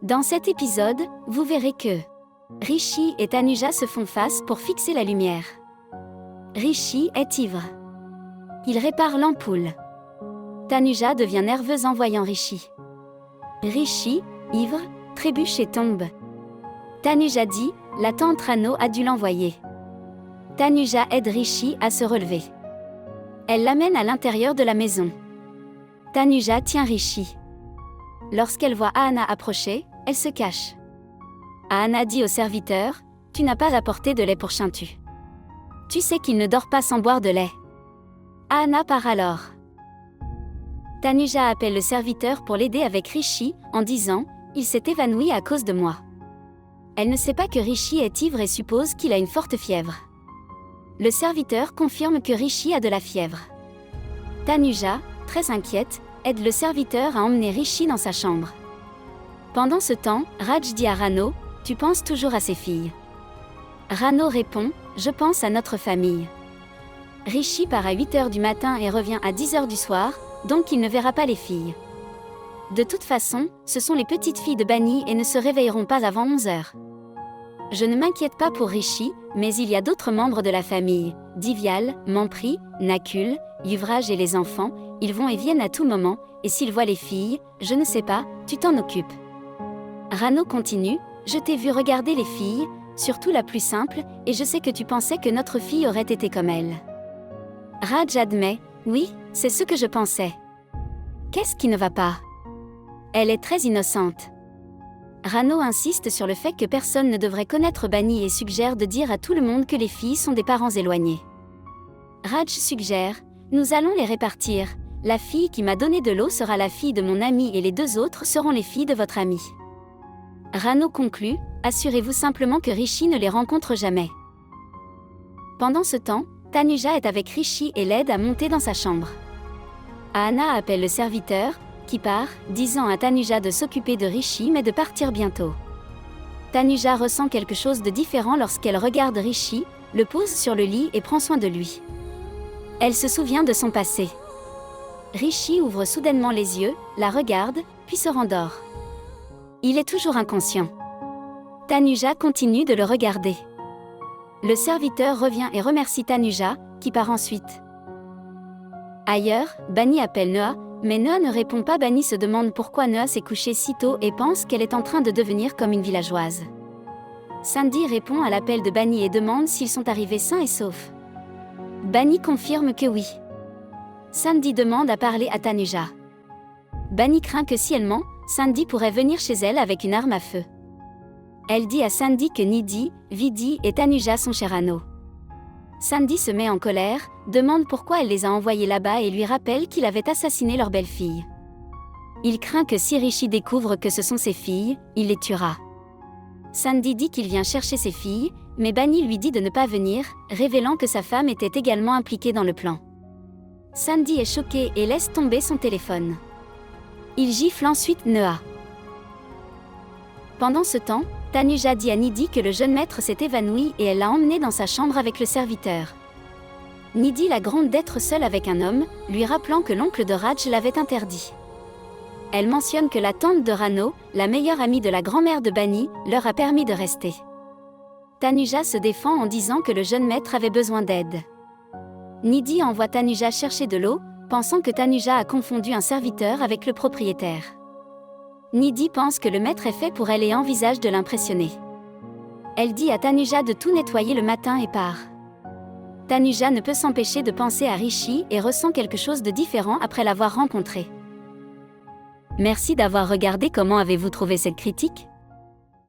Dans cet épisode, vous verrez que Rishi et Tanuja se font face pour fixer la lumière. Rishi est ivre. Il répare l'ampoule. Tanuja devient nerveuse en voyant Rishi. Rishi, ivre, trébuche et tombe. Tanuja dit, la tante Rano a dû l'envoyer. Tanuja aide Rishi à se relever. Elle l'amène à l'intérieur de la maison. Tanuja tient Rishi. Lorsqu'elle voit Ahana approcher, elle se cache. Ahana dit au serviteur, « Tu n'as pas apporté de lait pour Chintu. Tu sais qu'il ne dort pas sans boire de lait. » Ahana part alors. Tanuja appelle le serviteur pour l'aider avec Rishi, en disant, « Il s'est évanoui à cause de moi. » Elle ne sait pas que Rishi est ivre et suppose qu'il a une forte fièvre. Le serviteur confirme que Rishi a de la fièvre. Tanuja, très inquiète, aide le serviteur à emmener Rishi dans sa chambre. Pendant ce temps, Raj dit à Rano, « Tu penses toujours à ses filles. » Rano répond, « Je pense à notre famille. » Rishi part à 8h du matin et revient à 10h du soir, donc il ne verra pas les filles. De toute façon, ce sont les petites filles de Bani et ne se réveilleront pas avant 11h. Je ne m'inquiète pas pour Rishi, mais il y a d'autres membres de la famille, Divyal, Mampri, Nakul, Yuvraj et les enfants, ils vont et viennent à tout moment, et s'ils voient les filles, je ne sais pas, tu t'en occupes. Rano continue, je t'ai vu regarder les filles, surtout la plus simple, et je sais que tu pensais que notre fille aurait été comme elle. Raj admet, oui, c'est ce que je pensais. Qu'est-ce qui ne va pas? Elle est très innocente. Rano insiste sur le fait que personne ne devrait connaître Bani et suggère de dire à tout le monde que les filles sont des parents éloignés. Raj suggère, nous allons les répartir, la fille qui m'a donné de l'eau sera la fille de mon ami et les deux autres seront les filles de votre ami. Rano conclut, assurez-vous simplement que Rishi ne les rencontre jamais. Pendant ce temps, Tanuja est avec Rishi et l'aide à monter dans sa chambre. Ahana appelle le serviteur, qui part, disant à Tanuja de s'occuper de Rishi mais de partir bientôt. Tanuja ressent quelque chose de différent lorsqu'elle regarde Rishi, le pose sur le lit et prend soin de lui. Elle se souvient de son passé. Rishi ouvre soudainement les yeux, la regarde, puis se rendort. Il est toujours inconscient. Tanuja continue de le regarder. Le serviteur revient et remercie Tanuja, qui part ensuite. Ailleurs, Bani appelle Noah, mais Noah ne répond pas. Bani se demande pourquoi Noah s'est couchée si tôt et pense qu'elle est en train de devenir comme une villageoise. Sandy répond à l'appel de Bani et demande s'ils sont arrivés sains et saufs. Bani confirme que oui. Sandy demande à parler à Tanuja. Bani craint que si elle ment, Sandy pourrait venir chez elle avec une arme à feu. Elle dit à Sandy que Nidhi, Vidhi et Tanuja sont chez Rano. Sandy se met en colère, demande pourquoi elle les a envoyés là-bas et lui rappelle qu'il avait assassiné leur belle-fille. Il craint que si Rishi découvre que ce sont ses filles, il les tuera. Sandy dit qu'il vient chercher ses filles, mais Bani lui dit de ne pas venir, révélant que sa femme était également impliquée dans le plan. Sandy est choquée et laisse tomber son téléphone. Il gifle ensuite Noah. Pendant ce temps, Tanuja dit à Nidhi que le jeune maître s'est évanoui et elle l'a emmené dans sa chambre avec le serviteur. Nidhi la gronde d'être seule avec un homme, lui rappelant que l'oncle de Raj l'avait interdit. Elle mentionne que la tante de Rano, la meilleure amie de la grand-mère de Bani, leur a permis de rester. Tanuja se défend en disant que le jeune maître avait besoin d'aide. Nidhi envoie Tanuja chercher de l'eau, pensant que Tanuja a confondu un serviteur avec le propriétaire. Nidhi pense que le maître est fait pour elle et envisage de l'impressionner. Elle dit à Tanuja de tout nettoyer le matin et part. Tanuja ne peut s'empêcher de penser à Rishi et ressent quelque chose de différent après l'avoir rencontré. Merci d'avoir regardé. Comment avez-vous trouvé cette critique ?